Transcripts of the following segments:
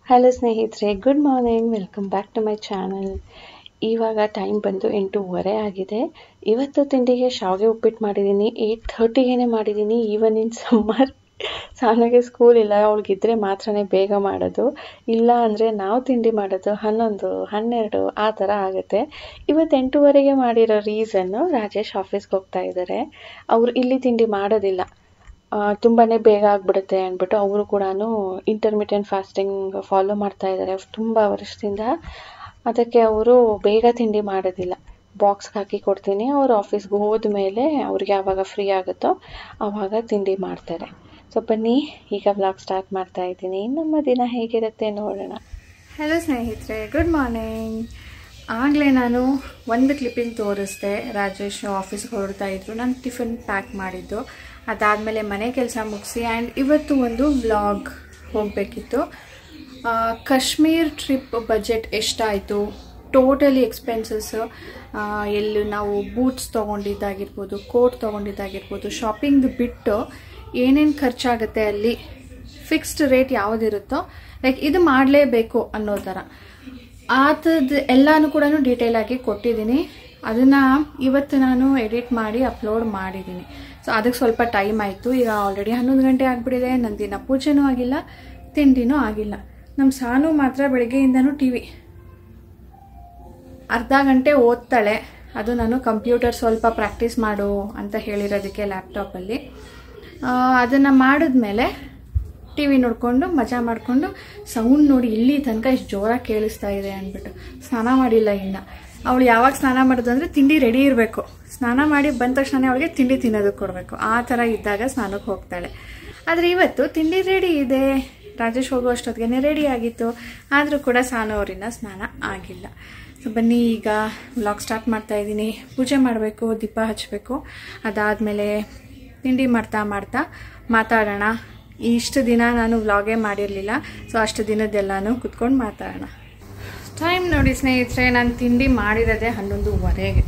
Hello ಸ್ನೇಹಿತರೆ, good morning. Welcome back to my channel. ಇವಾಗ time ಬಂದು 8:30 ಆಗಿದೆ. ಇವತ್ತು ತಿಂಡಿಗೆ ಶಾವಿಗೆ ಉಪ್ಪಿಟ್ಟು ಮಾಡಿದ್ದೀನಿ. 8:30ಗೆ ಮಾಡಿದ್ದೀನಿ. Even in summer. ಸಾನಿಗೆ ಸ್ಕೂಲ್ ಇಲ್ಲ, ಅವಳಿಗಿದ್ರೆ ಮಾತ್ರನೇ ಬೇಗ ಮಾಡೋದು. ಇಲ್ಲ ಅಂದರೆ ನಾವು ತಿಂಡಿ ಮಾಡೋದು 11, 12 ಆ ಥರ ಆಗುತ್ತೆ. ಇವತ್ತು 8:30ಗೆ ಮಾಡಿರೋ ರೀಸನ್ನು, ರಾಜೇಶ್ ಆಫೀಸ್ಗೆ ಹೋಗ್ತಾ ಇದ್ದಾರೆ. ಅವರು ಇಲ್ಲಿ ತಿಂಡಿ ಮಾಡೋದಿಲ್ಲ, ತುಂಬಾ ಬೇಗ ಆಗಿಬಿಡುತ್ತೆ ಅಂದ್ಬಿಟ್ಟು. ಅವರು ಕೂಡ ಇಂಟರ್ಮಿಟೆಂಟ್ ಫಾಸ್ಟಿಂಗ್ ಫಾಲೋ ಮಾಡ್ತಾ ಇದ್ದಾರೆ ತುಂಬ ವರ್ಷದಿಂದ. ಅದಕ್ಕೆ ಅವರು ಬೇಗ ತಿಂಡಿ ಮಾಡೋದಿಲ್ಲ, ಬಾಕ್ಸ್ಗೆ ಹಾಕಿ ಕೊಡ್ತೀನಿ. ಅವರು ಆಫೀಸ್ಗೆ ಹೋದ್ಮೇಲೆ ಅವ್ರಿಗೆ ಯಾವಾಗ ಫ್ರೀ ಆಗುತ್ತೋ ಆವಾಗ ತಿಂಡಿ ಮಾಡ್ತಾರೆ. ಸೊ ಬನ್ನಿ, ಈಗ ವ್ಲಾಗ್ ಸ್ಟಾರ್ಟ್ ಮಾಡ್ತಾ ಇದ್ದೀನಿ. ನಮ್ಮ ದಿನ ಹೇಗಿರುತ್ತೆ ನೋಡೋಣ. ಹಲೋ ಸ್ನೇಹಿತರೆ, ಗುಡ್ ಮಾರ್ನಿಂಗ್. ಆಗಲೇ ನಾನು ಒಂದು ಕ್ಲಿಪ್ಪಿಂಗ್ ತೋರಿಸ್ದೆ. ರಾಜೇಶ್ ಆಫೀಸ್ಗೆ ಹೊರಡ್ತಾ ಇದ್ರು, ನಾನು ಟಿಫಿನ್ ಪ್ಯಾಕ್ ಮಾಡಿದ್ದು. ಅದಾದಮೇಲೆ ಮನೆ ಕೆಲಸ ಮುಗಿಸಿ ಆ್ಯಂಡ್ ಇವತ್ತು ಒಂದು ವ್ಲಾಗ್ ಹೋಗಬೇಕಿತ್ತು. ಕಾಶ್ಮೀರ್ ಟ್ರಿಪ್ ಬಜೆಟ್ ಎಷ್ಟಾಯಿತು, ಟೋಟಲಿ ಎಕ್ಸ್ಪೆನ್ಸಸ್, ಎಲ್ಲಿ ನಾವು ಬೂಟ್ಸ್ ತೊಗೊಂಡಿದ್ದಾಗಿರ್ಬೋದು, ಕೋಟ್ ತೊಗೊಂಡಿದ್ದಾಗಿರ್ಬೋದು, ಶಾಪಿಂಗ್ದು ಬಿಟ್ಟು ಏನೇನು ಖರ್ಚಾಗುತ್ತೆ, ಅಲ್ಲಿ ಫಿಕ್ಸ್ಡ್ ರೇಟ್ ಯಾವುದಿರುತ್ತೋ, ಲೈಕ್ ಇದು ಮಾಡಲೇಬೇಕು ಅನ್ನೋ ಥರ ಆ ಥರದ್ದು ಎಲ್ಲನೂ ಕೂಡ ಡೀಟೇಲಾಗಿ ಕೊಟ್ಟಿದ್ದೀನಿ. ಅದನ್ನು ಇವತ್ತು ನಾನು ಎಡಿಟ್ ಮಾಡಿ ಅಪ್ಲೋಡ್ ಮಾಡಿದ್ದೀನಿ. ಸೊ ಅದಕ್ಕೆ ಸ್ವಲ್ಪ ಟೈಮ್ ಆಯಿತು. ಈಗ ಆಲ್ರೆಡಿ 11 ಗಂಟೆ ಆಗಿಬಿಟ್ಟಿದೆ. ನನ್ನ ದಿನ ಪೂಜೆನೂ ಆಗಿಲ್ಲ, ತಿಂಡಿನೂ ಆಗಿಲ್ಲ. ನಮ್ಮ ಸಾನು ಮಾತ್ರ ಬೆಳಗ್ಗೆಯಿಂದನೂ ಟಿ ವಿ ಅರ್ಧ ಗಂಟೆ ಓದ್ತಾಳೆ. ಅದು ನಾನು ಕಂಪ್ಯೂಟರ್ ಸ್ವಲ್ಪ ಪ್ರಾಕ್ಟೀಸ್ ಮಾಡು ಅಂತ ಹೇಳಿರೋದಕ್ಕೆ ಲ್ಯಾಪ್ಟಾಪಲ್ಲಿ. ಅದನ್ನು ಮಾಡಿದ್ಮೇಲೆ ಟಿ ವಿ ನೋಡಿಕೊಂಡು ಮಜಾ ಮಾಡಿಕೊಂಡು, ಸೌಂಡ್ ನೋಡಿ ಇಲ್ಲಿ ತನಕ ಇಷ್ಟು ಜೋರಾಗಿ ಕೇಳಿಸ್ತಾ ಇದೆ ಅಂದ್ಬಿಟ್ಟು ಸ್ನಾನ ಮಾಡಿಲ್ಲ ಇನ್ನು. ಅವಳು ಯಾವಾಗ ಸ್ನಾನ ಮಾಡೋದು ಅಂದರೆ ತಿಂಡಿ ರೆಡಿ ಇರಬೇಕು. ಸ್ನಾನ ಮಾಡಿ ಬಂದ ತಕ್ಷಣ ಅವಳಿಗೆ ತಿಂಡಿ ತಿನ್ನೋದಕ್ಕೆ ಕೊಡಬೇಕು. ಆ ಥರ ಇದ್ದಾಗ ಸ್ನಾನಕ್ಕೆ ಹೋಗ್ತಾಳೆ. ಆದರೆ ಇವತ್ತು ತಿಂಡಿ ರೆಡಿ ಇದೆ, ರಾಜೇಶ್ ಹೋಗೋ ಅಷ್ಟೊತ್ತಿಗೆ ರೆಡಿ ಆಗಿತ್ತು. ಆದರೂ ಕೂಡ ಸಾನು ಅವರಿನ್ನ ಸ್ನಾನ ಆಗಿಲ್ಲ. ಸೊ ಬನ್ನಿ, ಈಗ ವ್ಲಾಗ್ ಸ್ಟಾರ್ಟ್ ಮಾಡ್ತಾ ಇದ್ದೀನಿ. ಪೂಜೆ ಮಾಡಬೇಕು, ದೀಪ ಹಚ್ಚಬೇಕು. ಅದಾದಮೇಲೆ ತಿಂಡಿ ಮಾಡ್ತಾ ಮಾತಾಡೋಣ. ಇಷ್ಟು ದಿನ ನಾನು ವ್ಲಾಗೇ ಮಾಡಿರಲಿಲ್ಲ, ಸೊ ಅಷ್ಟು ದಿನದ್ದೆಲ್ಲನೂ ಕುತ್ಕೊಂಡು ಮಾತಾಡೋಣ. ಟೈಮ್ ನೋಡಿ ಸ್ನೇಹಿತರೆ, ನಾನು ತಿಂಡಿ ಮಾಡಿರೋದೆ 11:30ಗೆ.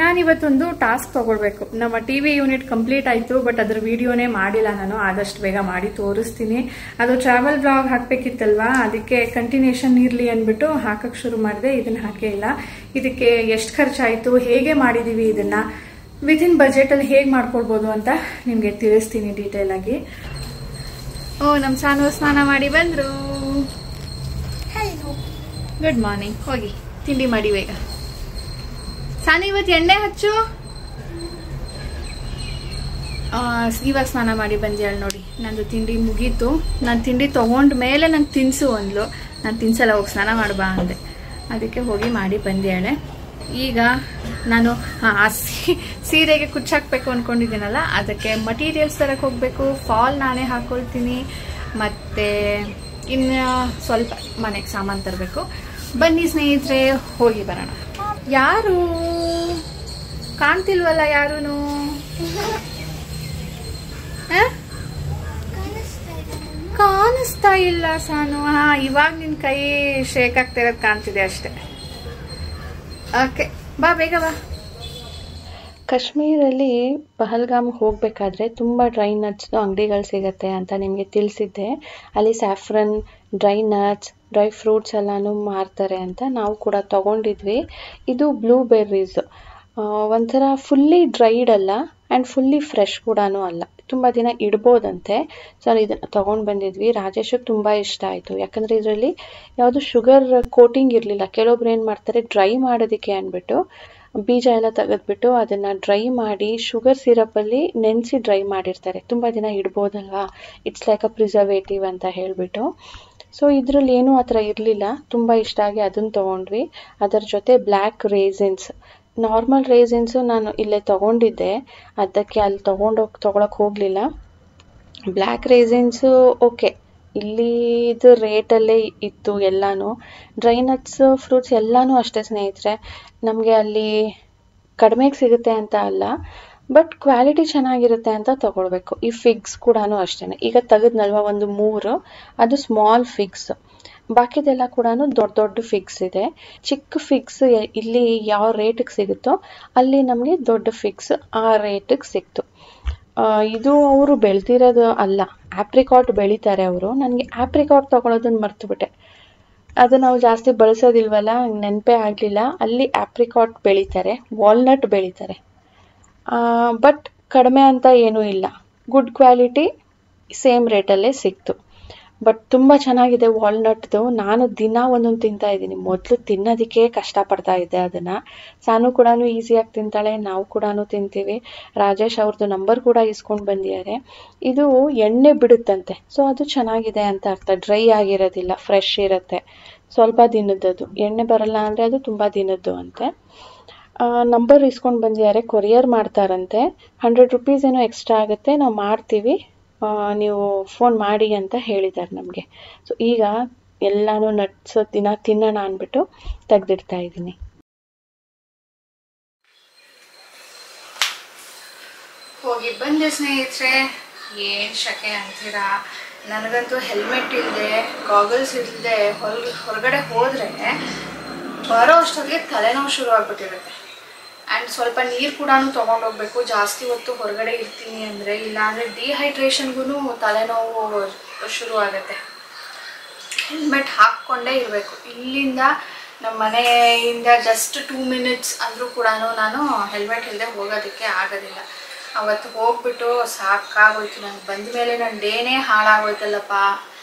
ನಾನಿವತ್ತೊಂದು ಟಾಸ್ಕ್ ತೊಗೊಳ್ಬೇಕು. ನಮ್ಮ ಟಿ ವಿ ಯೂನಿಟ್ ಕಂಪ್ಲೀಟ್ ಆಯಿತು, ಬಟ್ ಅದ್ರ ವಿಡಿಯೋನೇ ಮಾಡಿಲ್ಲ ನಾನು. ಆದಷ್ಟು ಬೇಗ ಮಾಡಿ ತೋರಿಸ್ತೀನಿ. ಅದು ಟ್ರಾವೆಲ್ ವ್ಲಾಗ್ ಹಾಕಬೇಕಿತ್ತಲ್ವಾ, ಅದಕ್ಕೆ ಕಂಟಿನ್ಯೂಷನ್ ಇರಲಿ ಅಂದ್ಬಿಟ್ಟು ಹಾಕಕ್ಕೆ ಶುರು ಮಾಡಿದೆ. ಇದನ್ನು ಹಾಕೇ ಇಲ್ಲ. ಇದಕ್ಕೆ ಎಷ್ಟು ಖರ್ಚಾಯಿತು, ಹೇಗೆ ಮಾಡಿದ್ದೀವಿ, ಇದನ್ನು ವಿತಿನ್ ಬಜೆಟಲ್ಲಿ ಹೇಗೆ ಮಾಡ್ಕೊಳ್ಬೋದು ಅಂತ ನಿಮಗೆ ತಿಳಿಸ್ತೀನಿ ಡೀಟೇಲಾಗಿ. ನಮ್ಮ ಸಾನು ಸ್ನಾನ ಮಾಡಿ ಬಂದರು. Good morning. ಹೋಗಿ ತಿಂಡಿ ಮಾಡಿ ಬೇಗ. ಸಾನು ಇವತ್ತು ಎಣ್ಣೆ ಹಚ್ಚು. ಇವಾಗ ಸ್ನಾನ ಮಾಡಿ ಬಂದ್ಯಾಳು ನೋಡಿ. ನಂದು ತಿಂಡಿ ಮುಗೀತು. ನಾನು ತಿಂಡಿ ತೊಗೊಂಡ ಮೇಲೆ ನಂಗೆ ತಿನ್ಸು ಅಂದ್ಲು. ನಾನು ತಿನ್ಸಲ್ಲ, ಹೋಗಿ ಸ್ನಾನ ಮಾಡ್ಬಾ ಅಂದೆ. ಅದಕ್ಕೆ ಹೋಗಿ ಮಾಡಿ ಬಂದ್ಯಾಳೆ. ಈಗ ನಾನು ಸೀರೆಗೆ ಕುಚ್ಚಾಕ್ಬೇಕು ಅಂದ್ಕೊಂಡಿದ್ದೀನಲ್ಲ, ಅದಕ್ಕೆ ಮಟೀರಿಯಲ್ಸ್ ತರಕ್ಕೆ ಹೋಗಬೇಕು. ಫಾಲ್ ನಾನೇ ಹಾಕ್ಕೊಳ್ತೀನಿ. ಮತ್ತು ಇನ್ನು ಸ್ವಲ್ಪ ಮನೆಗೆ ಸಾಮಾನು ತರಬೇಕು. ಬನ್ನಿ ಸ್ನೇಹಿತರೆ, ಹೋಗಿ ಬರೋಣ. ಯಾರು ಕಾಣ್ತಿಲ್ವಲ್ಲ, ಯಾರೂ ಕಾಣಿಸ್ತಾ ಇಲ್ಲ ಸಾನು. ಇವಾಗ ನಿನ್ನ ಕೈ ಶೇಕ್ ಆಗ್ತಿರೋದು ಕಾಣ್ತಿದೆ ಅಷ್ಟೆ. ಓಕೆ, ಬಾ ಬೇಗ ಬಾ. ಕಾಶ್ಮೀರಲ್ಲಿ ಪಹಲ್ಗಾಮ್ಗೆ ಹೋಗಬೇಕಾದ್ರೆ ತುಂಬ ಡ್ರೈ ನಟ್ಸ್ದು ಅಂಗಡಿಗಳು ಸಿಗುತ್ತೆ ಅಂತ ನಿಮಗೆ ತಿಳಿಸಿದ್ದೆ. ಅಲ್ಲಿ saffron, dry nuts, dry fruits ಎಲ್ಲನೂ ಮಾರ್ತಾರೆ ಅಂತ ನಾವು ಕೂಡ ತೊಗೊಂಡಿದ್ವಿ. ಇದು ಬ್ಲೂಬೆರ್ರೀಸ್, ಒಂಥರ ಫುಲ್ಲಿ ಡ್ರೈಡ್ ಅಲ್ಲ ಆ್ಯಂಡ್ ಫುಲ್ಲಿ ಫ್ರೆಶ್ ಕೂಡ ಅಲ್ಲ, ತುಂಬ ದಿನ ಇಡ್ಬೋದಂತೆ. ಸೊ ಇದನ್ನು ತೊಗೊಂಡು ಬಂದಿದ್ವಿ. ರಾಜೇಶಿಗೆ ತುಂಬ ಇಷ್ಟ ಆಯಿತು, ಯಾಕಂದರೆ ಇದರಲ್ಲಿ ಯಾವುದು ಶುಗರ್ ಕೋಟಿಂಗ್ ಇರಲಿಲ್ಲ. ಕೆಲವೊಬ್ರು ಏನು ಮಾಡ್ತಾರೆ, ಡ್ರೈ ಮಾಡೋದಕ್ಕೆ ಅಂದ್ಬಿಟ್ಟು ಬೀಜ ಎಲ್ಲ ತೆಗೆದ್ಬಿಟ್ಟು ಅದನ್ನು ಡ್ರೈ ಮಾಡಿ ಶುಗರ್ ಸಿರಪಲ್ಲಿ ನೆನೆಸಿ ಡ್ರೈ ಮಾಡಿರ್ತಾರೆ. ತುಂಬ ದಿನ ಇಡ್ಬೋದಲ್ವಾ, ಇಟ್ಸ್ ಲೈಕ್ ಅ ಪ್ರಿಸರ್ವೇಟಿವ್ ಅಂತ ಹೇಳಿಬಿಟ್ಟು. ಸೊ ಇದರಲ್ಲಿ ಏನೂ ಆ ಥರ ಇರಲಿಲ್ಲ. ತುಂಬ ಇಷ್ಟ ಆಗಿ ಅದನ್ನು ತೊಗೊಂಡ್ವಿ. ಅದರ ಜೊತೆ ಬ್ಲ್ಯಾಕ್ ರೇಸಿನ್ಸ್, ನಾರ್ಮಲ್ ರೇಸಿನ್ಸು ನಾನು ಇಲ್ಲೇ ತೊಗೊಂಡಿದ್ದೆ, ಅದಕ್ಕೆ ಅಲ್ಲಿ ತೊಗೊಳಕ್ಕೆ ಹೋಗಲಿಲ್ಲ. ಬ್ಲ್ಯಾಕ್ ರೇಸಿನ್ಸು ಓಕೆ, ಇಲ್ಲಿ ಇದು ರೇಟಲ್ಲೇ ಇತ್ತು ಎಲ್ಲನೂ. ಡ್ರೈ ನಟ್ಸ್, ಫ್ರೂಟ್ಸ್ ಎಲ್ಲನೂ ಅಷ್ಟೇ ಸ್ನೇಹಿತರೆ. ನಮಗೆ ಅಲ್ಲಿ ಕಡಿಮೆಗೆ ಸಿಗುತ್ತೆ ಅಂತ ಅಲ್ಲ, ಬಟ್ ಕ್ವಾಲಿಟಿ ಚೆನ್ನಾಗಿರುತ್ತೆ ಅಂತ ತೊಗೊಳ್ಬೇಕು. ಈ ಫಿಗ್ಸ್ ಕೂಡ ಅಷ್ಟೇ. ಈಗ ತೆಗೆದ್ನಲ್ವ ಒಂದು 3, ಅದು ಸ್ಮಾಲ್ ಫಿಗ್ಸ್. ಬಾಕಿದೆಲ್ಲ ಕೂಡ ದೊಡ್ಡ ದೊಡ್ಡ ಫಿಗ್ಸ್ ಇದೆ. ಚಿಕ್ಕ ಫಿಗ್ಸ್ ಇಲ್ಲಿ ಯಾವ ರೇಟಿಗೆ ಸಿಗುತ್ತೋ ಅಲ್ಲಿ ನಮಗೆ ದೊಡ್ಡ ಫಿಗ್ಸ್ ಆ ರೇಟಿಗೆ ಸಿಕ್ತು. ಇದು ಅವರು ಬೆಳೆದಿರೋದು ಅಲ್ಲ, ಆಪ್ರಿಕಾಟ್ ಬೆಳೀತಾರೆ ಅವರು. ನನಗೆ ಆಪ್ರಿಕಾಟ್ ತೊಗೊಳೋದನ್ನ ಮರ್ತುಬಿಟ್ಟೆ. ಅದು ನಾವು ಜಾಸ್ತಿ ಬಳಸೋದಿಲ್ವಲ್ಲ, ನೆನಪೇ ಆಗಲಿಲ್ಲ. ಅಲ್ಲಿ ಆಪ್ರಿಕಾಟ್ ಬೆಳೀತಾರೆ, ವಾಲ್ನಟ್ ಬೆಳೀತಾರೆ. ಬಟ್ ಕಡಿಮೆ ಅಂತ ಏನೂ ಇಲ್ಲ, ಗುಡ್ ಕ್ವಾಲಿಟಿ, ಸೇಮ್ ರೇಟಲ್ಲೇ ಸಿಕ್ತು. ಬಟ್ ತುಂಬ ಚೆನ್ನಾಗಿದೆ ವಾಲ್ನಟ್ದು. ನಾನು ದಿನ ಒಂದೊಂದು ತಿಂತಾ ಇದ್ದೀನಿ. ಮೊದಲು ತಿನ್ನೋದಕ್ಕೆ ಕಷ್ಟಪಡ್ತಾ ಇದ್ದೆ ಅದನ್ನು. ಸಾನು ಕೂಡ ಈಸಿಯಾಗಿ ತಿಂತಾಳೆ, ನಾವು ಕೂಡ ತಿಂತೀವಿ. ರಾಜೇಶ್ ಅವ್ರದ್ದು ನಂಬರ್ ಕೂಡ ಇಸ್ಕೊಂಡು ಬಂದಿದ್ದಾರೆ. ಇದು ಎಣ್ಣೆ ಬಿಡುತ್ತಂತೆ, ಸೊ ಅದು ಚೆನ್ನಾಗಿದೆ ಅಂತ ಅರ್ಥ. ಡ್ರೈ ಆಗಿರೋದಿಲ್ಲ, ಫ್ರೆಶ್ ಇರುತ್ತೆ, ಸ್ವಲ್ಪ ದಿನದ್ದು. ಎಣ್ಣೆ ಬರಲ್ಲ ಅಂದರೆ ಅದು ತುಂಬ ದಿನದ್ದು ಅಂತೆ. ನಂಬರ್ ಇಸ್ಕೊಂಡು ಬಂದಿದ್ದಾರೆ, ಕೊರಿಯರ್ ಮಾಡ್ತಾರಂತೆ. 100 ರೂಪೀಸ್ ಏನೋ ಎಕ್ಸ್ಟ್ರಾ ಆಗುತ್ತೆ, ನಾವು ಮಾಡ್ತೀವಿ, ನೀವು ಫೋನ್ ಮಾಡಿ ಅಂತ ಹೇಳಿದ್ದಾರೆ ನಮಗೆ. ಸೊ ಈಗ ಎಲ್ಲಾನು ನಟ್ಸ್ ದಿನ ತಿನ್ನೋಣ ಅಂದ್ಬಿಟ್ಟು ತೆಗೆದಿಡ್ತಾ ಇದ್ದೀನಿ. ಹೋಗಿ ಬಂದೆ ಸ್ನೇಹಿತರೆ. ಏನು ಶಕೆ ಅಂತೀರಾ, ನನಗಂತೂ ಹೆಲ್ಮೆಟ್ ಇಲ್ಲದೆ, ಗಾಗಲ್ಸ್ ಇಲ್ಲದೆ ಹೊರಗಡೆ ಹೋದರೆ ಬರೋ ಅಷ್ಟೊತ್ತಿಗೆ ತಲೆನೋವು ಶುರು ಆಗ್ಬಿಟ್ಟಿರುತ್ತೆ. ಆ್ಯಂಡ್ ಸ್ವಲ್ಪ ನೀರು ಕೂಡ ತೊಗೊಂಡೋಗ್ಬೇಕು, ಜಾಸ್ತಿ ಹೊತ್ತು ಹೊರಗಡೆ ಇರ್ತೀನಿ ಅಂದರೆ. ಇಲ್ಲಾಂದರೆ ಡಿಹೈಡ್ರೇಷನ್ಗೂ ತಲೆನೋವು ಶುರು ಆಗುತ್ತೆ. ಹೆಲ್ಮೆಟ್ ಹಾಕ್ಕೊಂಡೇ ಇರಬೇಕು. ಇಲ್ಲಿಂದ ನಮ್ಮ ಮನೆಯಿಂದ ಜಸ್ಟ್ 2 ಮಿನಿಟ್ಸ್ ಅಂದರೂ ಕೂಡ ನಾನು ಹೆಲ್ಮೆಟ್ ಇಲ್ಲದೆ ಹೋಗೋದಕ್ಕೆ ಆಗೋದಿಲ್ಲ. ಅವತ್ತು ಹೋಗ್ಬಿಟ್ಟು ಸಾಕಾಗೋಯ್ತು, ನನಗೆ ಬಂದ ಮೇಲೆ ನನ್ನ ಡೇನೇ ಹಾಳಾಗೋಯ್ತಲ್ಲಪ್ಪ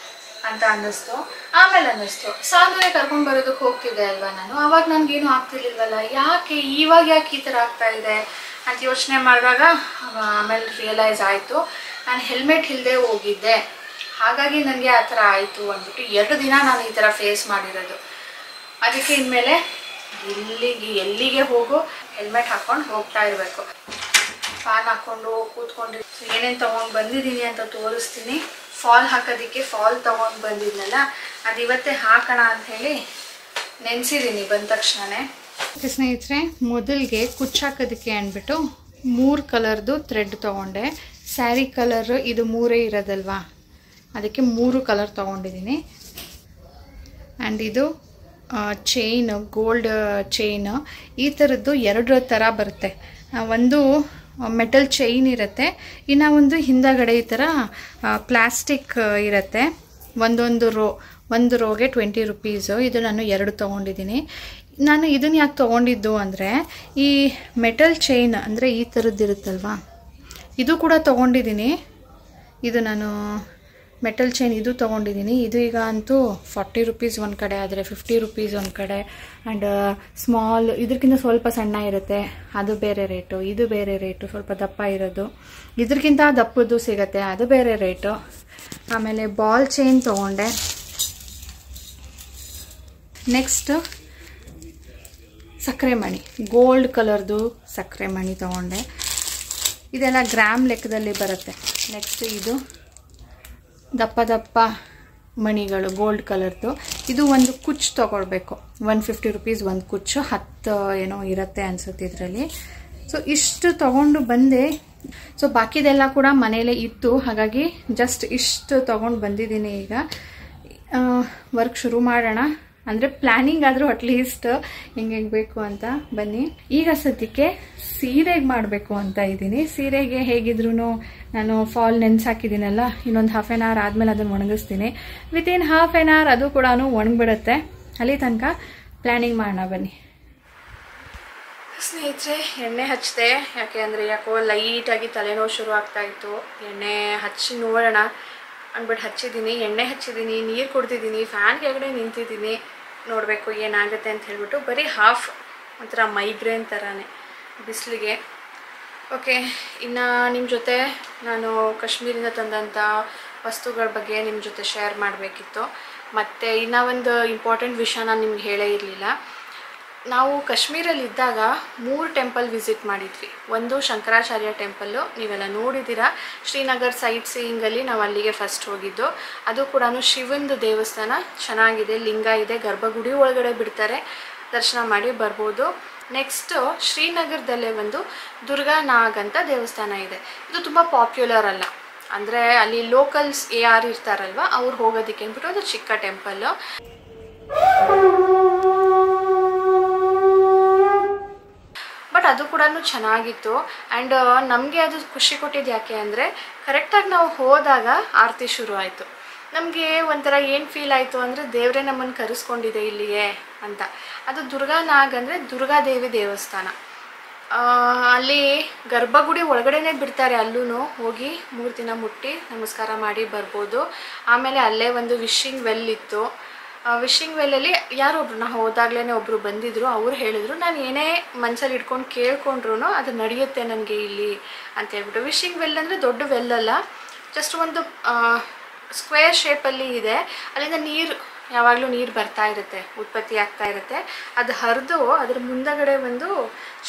ಅಂತ ಅನ್ನಿಸ್ತು. ಆಮೇಲೆ ಅನ್ನಿಸ್ತು, ಸಾಧನೆ ಕರ್ಕೊಂಡು ಬರೋದಕ್ಕೆ ಹೋಗ್ತಿದ್ದೆ ಅಲ್ವಾ ನಾನು, ಅವಾಗ ನನಗೇನು ಆಗ್ತಿರ್ಲಿಲ್ವಲ್ಲ, ಯಾಕೆ ಇವಾಗ ಯಾಕೆ ಈ ಥರ ಆಗ್ತಾ ಇದೆ ಅಂತ ಯೋಚನೆ ಮಾಡಿದಾಗ ಆಮೇಲೆ ರಿಯಲೈಸ್ ಆಯಿತು, ನಾನು ಹೆಲ್ಮೆಟ್ ಇಲ್ಲದೆ ಹೋಗಿದ್ದೆ, ಹಾಗಾಗಿ ನನಗೆ ಆ ಥರ ಆಯಿತು ಅಂದ್ಬಿಟ್ಟು 2 ದಿನ ನಾನು ಈ ಥರ ಫೇಸ್ ಮಾಡಿರೋದು. ಅದಕ್ಕೆ ಇನ್ಮೇಲೆ ಎಲ್ಲಿಗೆ ಹೋಗು ಹೆಲ್ಮೆಟ್ ಹಾಕ್ಕೊಂಡು ಹೋಗ್ತಾ ಇರಬೇಕು. ಫ್ಯಾನ್ ಹಾಕ್ಕೊಂಡು ಕೂತ್ಕೊಂಡು ಏನೇನು ತೊಗೊಂಡು ಬಂದಿದ್ದೀನಿ ಅಂತ ತೋರಿಸ್ತೀನಿ. ಫಾಲ್ ಹಾಕೋದಕ್ಕೆ ಫಾಲ್ ತೊಗೊಂಡು ಬಂದಿದ್ನಲ್ಲ, ಅದು ಇವತ್ತೇ ಹಾಕೋಣ ಅಂಥೇಳಿ ನೆನೆಸಿದ್ದೀನಿ ಬಂದ ತಕ್ಷಣವೇ. ಸ್ನೇಹಿತರೆ, ಮೊದಲಿಗೆ ಕುಚ್ಚಾಕೋದಕ್ಕೆ ಅಂದ್ಬಿಟ್ಟು 3 ಕಲರ್ದು ಥ್ರೆಡ್ ತೊಗೊಂಡೆ. ಸ್ಯಾರಿ ಕಲರ್ ಇದು 3 ಇರೋದಲ್ವಾ, ಅದಕ್ಕೆ 3 ಕಲರ್ ತೊಗೊಂಡಿದ್ದೀನಿ. ಆ್ಯಂಡ್ ಇದು ಚೈನ್, ಗೋಲ್ಡ್ ಚೈನ್. ಈ ಥರದ್ದು 2 ಥರ ಬರುತ್ತೆ. ಒಂದು ಮೆಟಲ್ ಚೈನ್ ಇರುತ್ತೆ, ಇನ್ನು ಒಂದು ಹಿಂದಗಡೆ ಈ ಥರ ಪ್ಲಾಸ್ಟಿಕ್ ಇರುತ್ತೆ. ಒಂದು ರೋಗೆ 20 ರೂಪೀಸು. ಇದು ನಾನು 2 ತೊಗೊಂಡಿದ್ದೀನಿ. ನಾನು ಇದನ್ನು ಯಾಕೆ ತೊಗೊಂಡಿದ್ದು ಅಂದರೆ, ಈ ಮೆಟಲ್ ಚೈನ್ ಅಂದರೆ ಈ ಥರದ್ದು ಇರುತ್ತಲ್ವಾ, ಇದು ಕೂಡ ತೊಗೊಂಡಿದ್ದೀನಿ. ಇದು ನಾನು ಮೆಟಲ್ ಚೈನ್ ಇದು ತೊಗೊಂಡಿದ್ದೀನಿ. ಇದು ಈಗ ಅಂತೂ 40 ರೂಪೀಸ್ ಒಂದು ಕಡೆ, ಆದರೆ 50 ರೂಪೀಸ್ ಒಂದು ಕಡೆ. ಆ್ಯಂಡ್ ಸ್ಮಾಲ್, ಇದಕ್ಕಿಂತ ಸ್ವಲ್ಪ ಸಣ್ಣ ಇರುತ್ತೆ, ಅದು ಬೇರೆ ರೇಟು. ಇದು ಬೇರೆ ರೇಟು, ಸ್ವಲ್ಪ ದಪ್ಪ ಇರೋದು. ಇದಕ್ಕಿಂತ ದಪ್ಪದ್ದು ಸಿಗುತ್ತೆ, ಅದು ಬೇರೆ ರೇಟು. ಆಮೇಲೆ ಬಾಲ್ ಚೈನ್ ತೊಗೊಂಡೆ. ನೆಕ್ಸ್ಟ್ ಸಕ್ಕರೆ ಮಣಿ, ಗೋಲ್ಡ್ ಕಲರ್ದು ಸಕ್ಕರೆ ಮಣಿ ತೊಗೊಂಡೆ. ಇದೆಲ್ಲ ಗ್ರಾಮ್ ಲೆಕ್ಕದಲ್ಲಿ ಬರುತ್ತೆ. ನೆಕ್ಸ್ಟ್ ಇದು ದಪ್ಪ ಮಣಿಗಳು ಗೋಲ್ಡ್ ಕಲರ್ದು. ಇದು ಒಂದು ಕುಚ್ಚು ತೊಗೊಳ್ಬೇಕು, 150 ರೂಪೀಸ್ ಒಂದು ಕುಚ್ಚು, 10 ಏನೋ ಇರುತ್ತೆ ಅನ್ಸುತ್ತೆ ಇದರಲ್ಲಿ. ಸೊ ಇಷ್ಟು ತೊಗೊಂಡು ಬಂದೆ. ಸೊ ಬಾಕಿದೆಲ್ಲ ಕೂಡ ಮನೇಲೇ ಇತ್ತು, ಹಾಗಾಗಿ ಜಸ್ಟ್ ಇಷ್ಟು ತೊಗೊಂಡು ಬಂದಿದ್ದೀನಿ. ಈಗ ವರ್ಕ್ ಶುರು ಮಾಡೋಣ, ಅಂದರೆ ಪ್ಲ್ಯಾನಿಂಗ್ ಆದರೂ ಅಟ್ಲೀಸ್ಟ್ ಹೆಂಗೆ ಬೇಕು ಅಂತ. ಬನ್ನಿ, ಈಗ ಸದ್ಯಕ್ಕೆ ಸೀರೆಗೆ ಮಾಡಬೇಕು ಅಂತ ಇದ್ದೀನಿ. ಸೀರೆಗೆ ಹೇಗಿದ್ರು ನಾನು ಫಾಲ್ ನೆನೆಸಾಕಿದ್ದೀನಲ್ಲ, ಇನ್ನೊಂದು ಹಾಫ್ ಆನ್ ಅವರ್ ಆದಮೇಲೆ ಅದನ್ನು ಒಣಗಿಸ್ತೀನಿ. ವಿತಿನ್ ಹಾಫ್ ಆನ್ ಅವರ್ ಅದು ಕೂಡ ಒಣಗಿಬಿಡುತ್ತೆ. ಅಲ್ಲಿ ತನಕ ಪ್ಲ್ಯಾನಿಂಗ್ ಮಾಡೋಣ ಬನ್ನಿ. ಸ್ನೇಹಿತರೆ, ಎಣ್ಣೆ ಹಚ್ಚಿದೆ. ಯಾಕೆ ಅಂದರೆ ಯಾಕೋ ಲೈಟಾಗಿ ತಲೆನೋವು ಶುರು ಆಗ್ತಾಯಿತ್ತು. ಎಣ್ಣೆ ಹಚ್ಚಿ ನೋಡೋಣ ಅಂದ್ಬಿಟ್ಟು ಹಚ್ಚಿದ್ದೀನಿ. ಎಣ್ಣೆ ಹಚ್ಚಿದ್ದೀನಿ, ನೀರು ಕುಡ್ದಿದ್ದೀನಿ, ಫ್ಯಾನ್ ಕೆಳಗಡೆ ನಿಂತಿದ್ದೀನಿ. ನೋಡಬೇಕು ಏನಾಗುತ್ತೆ ಅಂತ ಹೇಳ್ಬಿಟ್ಟು. ಬರೀ ಹಾಫ್ ಒಂಥರ ಮೈಗ್ರೇನ್ ಥರನೇ ಬಿಸಿಲಿಗೆ. ಓಕೆ, ಇನ್ನು ನಿಮ್ಮ ಜೊತೆ ನಾನು ಕಾಶ್ಮೀರಿಂದ ತಂದಂಥ ವಸ್ತುಗಳ ಬಗ್ಗೆ ನಿಮ್ಮ ಜೊತೆ ಶೇರ್ ಮಾಡಬೇಕಿತ್ತು. ಮತ್ತು ಇನ್ನೂ ಒಂದು ಇಂಪಾರ್ಟೆಂಟ್ ವಿಷಯ ನಾನು ನಿಮ್ಗೆ ಹೇಳೇ ಇರಲಿಲ್ಲ. ನಾವು ಕಾಶ್ಮೀರಲ್ಲಿದ್ದಾಗ 3 ಟೆಂಪಲ್ ವಿಸಿಟ್ ಮಾಡಿದ್ವಿ. ಒಂದು ಶಂಕರಾಚಾರ್ಯ ಟೆಂಪಲ್ಲು, ನೀವೆಲ್ಲ ನೋಡಿದ್ದೀರಾ. ಶ್ರೀನಗರ್ ಸೈಟ್ ಸೀಯಿಂಗಲ್ಲಿ ನಾವು ಅಲ್ಲಿಗೆ ಫಸ್ಟ್ ಹೋಗಿದ್ದು. ಅದು ಕೂಡ ಶಿವಂದು ದೇವಸ್ಥಾನ ಚೆನ್ನಾಗಿದೆ, ಲಿಂಗ ಇದೆ, ಗರ್ಭಗುಡಿ ಒಳಗಡೆ ಬಿಡ್ತಾರೆ, ದರ್ಶನ ಮಾಡಿ ಬರ್ಬೋದು. ನೆಕ್ಸ್ಟು ಶ್ರೀನಗರದಲ್ಲೇ ಒಂದು ದುರ್ಗಾನಾಗ್ ಅಂತ ದೇವಸ್ಥಾನ ಇದೆ. ಇದು ತುಂಬ ಪಾಪ್ಯುಲರ್ ಅಲ್ಲ, ಅಂದರೆ ಅಲ್ಲಿ ಲೋಕಲ್ಸ್ ಯಾರು ಇರ್ತಾರಲ್ವ ಅವ್ರು ಹೋಗೋದಕ್ಕೆ ಅಂದ್ಬಿಟ್ಟು ಅದು ಚಿಕ್ಕ ಟೆಂಪಲ್ಲು. ಬಟ್ ಬಟ್ ಅದು ಕೂಡ ಚೆನ್ನಾಗಿತ್ತು. ಆ್ಯಂಡ್ ನಮಗೆ ಅದು ಖುಷಿ ಕೊಟ್ಟಿದ್ದು ಯಾಕೆ ಅಂದರೆ ಕರೆಕ್ಟಾಗಿ ನಾವು ಹೋದಾಗ ಆರತಿ ಶುರು ಆಯಿತು. ನಮಗೆ ಒಂಥರ ಏನು ಫೀಲ್ ಆಯಿತು ಅಂದರೆ ದೇವರೇ ನಮ್ಮನ್ನು ಕರೆಸ್ಕೊಂಡಿದೆ ಇಲ್ಲಿಯೇ ಅಂತ. ಅದು ದುರ್ಗಾನಾಗ್ ಅಂದರೆ ದುರ್ಗಾದೇವಿ ದೇವಸ್ಥಾನ. ಅಲ್ಲಿ ಗರ್ಭಗುಡಿ ಒಳಗಡೆನೇ ಬಿಡ್ತಾರೆ, ಅಲ್ಲೂ ಹೋಗಿ 3 ದಿನ ಮುಟ್ಟಿ ನಮಸ್ಕಾರ ಮಾಡಿ ಬರ್ಬೋದು. ಆಮೇಲೆ ಅಲ್ಲೇ ಒಂದು ವಿಶಿಂಗ್ ವೆಲ್ ಇತ್ತು. ವಿಶಿಂಗ್ ವೆಲ್ಲಲ್ಲಿ ಯಾರೋ ಒಬ್ರು ನಾವು ಹೋದಾಗಲೇ ಒಬ್ಬರು ಬಂದಿದ್ದರು. ಅವ್ರು ಹೇಳಿದರು ನಾನು ಏನೇ ಮನಸ್ಸಲ್ಲಿ ಇಟ್ಕೊಂಡು ಕೇಳ್ಕೊಂಡ್ರು ಅದು ನಡೆಯುತ್ತೆ ನನಗೆ ಇಲ್ಲಿ ಅಂತ ಹೇಳ್ಬಿಟ್ಟು. ವಿಶಿಂಗ್ ವೆಲ್ ಅಂದರೆ ದೊಡ್ಡ ವೆಲ್ ಅಲ್ಲ, ಜಸ್ಟ್ ಒಂದು ಸ್ಕ್ವೇರ್ ಶೇಪಲ್ಲಿ ಇದೆ. ಅಲ್ಲಿಂದ ನೀರು ಯಾವಾಗಲೂ ನೀರು ಬರ್ತಾ ಇರುತ್ತೆ, ಉತ್ಪತ್ತಿ ಆಗ್ತಾ ಇರುತ್ತೆ. ಅದು ಹರಿದು ಅದ್ರ ಮುಂದಗಡೆ ಒಂದು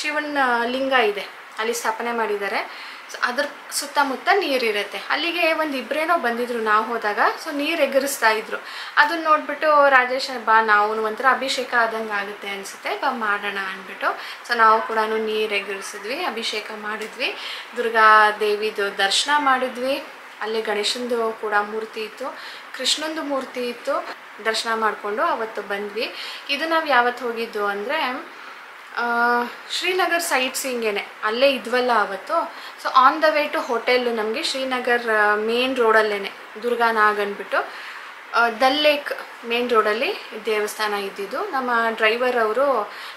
ಶಿವನ ಲಿಂಗ ಇದೆ, ಅಲ್ಲಿ ಸ್ಥಾಪನೆ ಮಾಡಿದ್ದಾರೆ. ಸೊ ಅದ್ರ ಸುತ್ತಮುತ್ತ ನೀರಿರುತ್ತೆ. ಅಲ್ಲಿಗೆ ಒಂದು ಇಬ್ಬರೇನೋ ಬಂದಿದ್ರು ನಾವು ಹೋದಾಗ. ಸೊ ನೀರು ಎಗರಿಸ್ತಾ ಇದ್ರು. ಅದನ್ನ ನೋಡಿಬಿಟ್ಟು ರಾಜೇಶ್ ಬಾ ನಾವು ಒಂಥರ ಅಭಿಷೇಕ ಆದಂಗೆ ಆಗುತ್ತೆ ಅನಿಸುತ್ತೆ, ಬಾ ಮಾಡೋಣ ಅಂದ್ಬಿಟ್ಟು. ಸೊ ನಾವು ಕೂಡ ನೀರು ಎಗರಿಸಿದ್ವಿ, ಅಭಿಷೇಕ ಮಾಡಿದ್ವಿ, ದುರ್ಗಾ ದೇವಿದು ದರ್ಶನ ಮಾಡಿದ್ವಿ. ಅಲ್ಲಿ ಗಣೇಶಂದು ಕೂಡ ಮೂರ್ತಿ ಇತ್ತು, ಕೃಷ್ಣಂದು ಮೂರ್ತಿ ಇತ್ತು. ದರ್ಶನ ಮಾಡಿಕೊಂಡು ಅವತ್ತು ಬಂದ್ವಿ. ಇದು ನಾವು ಯಾವತ್ತು ಹೋಗಿದ್ದು ಅಂದರೆ ಶ್ರೀನಗರ್ ಸೈಟ್ ಸೀಯಿಂಗೇನೆ, ಅಲ್ಲೇ ಇದ್ವಲ್ಲ ಅವತ್ತು. So on the way to hotel ನಮಗೆ ಶ್ರೀನಗರ್ ಮೇನ್ ರೋಡಲ್ಲೇ ದುರ್ಗಾನಾಗ್ ಅಂದ್ಬಿಟ್ಟು ದಲ್ ಲೇಕ್ ಮೇನ್ ರೋಡಲ್ಲಿ ದೇವಸ್ಥಾನ ಇದ್ದಿದ್ದು. ನಮ್ಮ ಡ್ರೈವರ್ ಅವರು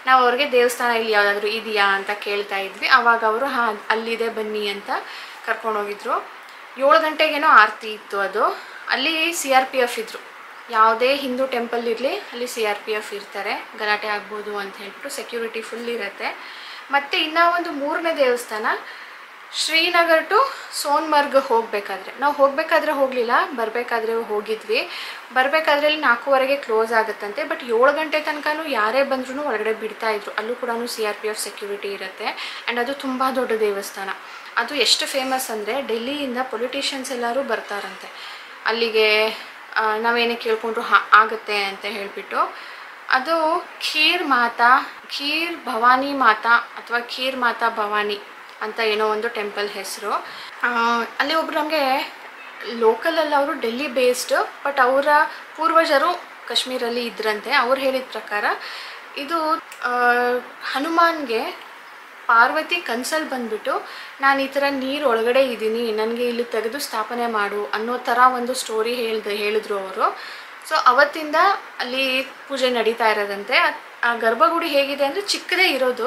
ನಾವು ಅವ್ರಿಗೆ ದೇವಸ್ಥಾನ ಇಲ್ಲಿ ಯಾವುದಾದ್ರೂ ಇದೆಯಾ ಅಂತ ಕೇಳ್ತಾ ಇದ್ವಿ. ಆವಾಗ ಅವರು ಹಾಂ ಅಲ್ಲಿದೆ ಬನ್ನಿ ಅಂತ ಕರ್ಕೊಂಡೋಗಿದ್ರು. 7 ಗಂಟೆಗೇನೋ ಆರತಿ ಇತ್ತು. ಅದು ಅಲ್ಲಿ CRPF ಇದ್ದರು. ಯಾವುದೇ ಹಿಂದೂ ಟೆಂಪಲ್ ಇರಲಿ ಅಲ್ಲಿ CRPF ಇರ್ತಾರೆ, ಗಲಾಟೆ ಆಗ್ಬೋದು ಅಂತ ಹೇಳ್ಬಿಟ್ಟು ಸೆಕ್ಯೂರಿಟಿ ಫುಲ್ ಇರುತ್ತೆ. ಮತ್ತು ಇನ್ನೂ ಒಂದು 3ನೇ ದೇವಸ್ಥಾನ ಶ್ರೀನಗರ್ ಟು ಸೋನ್ಮರ್ಗ್ ಹೋಗಬೇಕಾದ್ರೆ, ನಾವು ಹೋಗಬೇಕಾದ್ರೆ ಹೋಗಲಿಲ್ಲ, ಬರಬೇಕಾದ್ರೆ ಹೋಗಿದ್ವಿ. ಬರಬೇಕಾದ್ರೆ ಅಲ್ಲಿ 4:15ಗೆ ಕ್ಲೋಸ್ ಆಗುತ್ತಂತೆ. ಬಟ್ 7 ಗಂಟೆ ತನಕನೂ ಯಾರೇ ಬಂದ್ರೂ ಒಳಗಡೆ ಬಿಡ್ತಾಯಿದ್ರು. ಅಲ್ಲೂ ಕೂಡ CRPF ಸೆಕ್ಯೂರಿಟಿ ಇರುತ್ತೆ. ಆ್ಯಂಡ್ ಅದು ತುಂಬ ದೊಡ್ಡ ದೇವಸ್ಥಾನ. ಅದು ಎಷ್ಟು ಫೇಮಸ್ ಅಂದರೆ ಡೆಲ್ಲಿಯಿಂದ ಪೊಲಿಟಿಷಿಯನ್ಸ್ ಎಲ್ಲರೂ ಬರ್ತಾರಂತೆ ಅಲ್ಲಿಗೆ. ನಾವೇನೇ ಕೇಳ್ಕೊಂಡ್ರು ಆಗುತ್ತೆ ಅಂತ ಹೇಳಿಬಿಟ್ಟು. ಅದು ಖೀರ್ ಭವಾನಿ ಮಾತಾ ಅಥವಾ ಖೀರ್ ಮಾತಾ ಭವಾನಿ ಅಂತ ಏನೋ ಒಂದು ಟೆಂಪಲ್ ಹೆಸರು. ಅಲ್ಲಿ ಒಬ್ರು ನಮಗೆ ಲೋಕಲಲ್ಲಿ ಅವರು ಡೆಲ್ಲಿ ಬೇಸ್ಡ್, ಬಟ್ ಅವರ ಪೂರ್ವಜರು ಕಾಶ್ಮೀರಲ್ಲಿ ಇದ್ರಂತೆ. ಅವ್ರು ಹೇಳಿದ ಪ್ರಕಾರ ಇದು ಹನುಮಾನ್ಗೆ ಪಾರ್ವತಿ ಕನ್ಸಲ್ಲಿ ಬಂದುಬಿಟ್ಟು ನಾನು ಈ ಥರ ನೀರು ಒಳಗಡೆ ಇದ್ದೀನಿ, ನನಗೆ ಇಲ್ಲಿ ತೆಗೆದು ಸ್ಥಾಪನೆ ಮಾಡು ಅನ್ನೋ ಥರ ಒಂದು ಸ್ಟೋರಿ ಹೇಳಿದ್ರು ಅವರು. ಸೊ ಅವತ್ತಿಂದ ಅಲ್ಲಿ ಪೂಜೆ ನಡೀತಾ ಇರೋದಂತೆ. ಆ ಗರ್ಭಗುಡಿ ಹೇಗಿದೆ ಅಂದರೆ ಚಿಕ್ಕದೇ ಇರೋದು,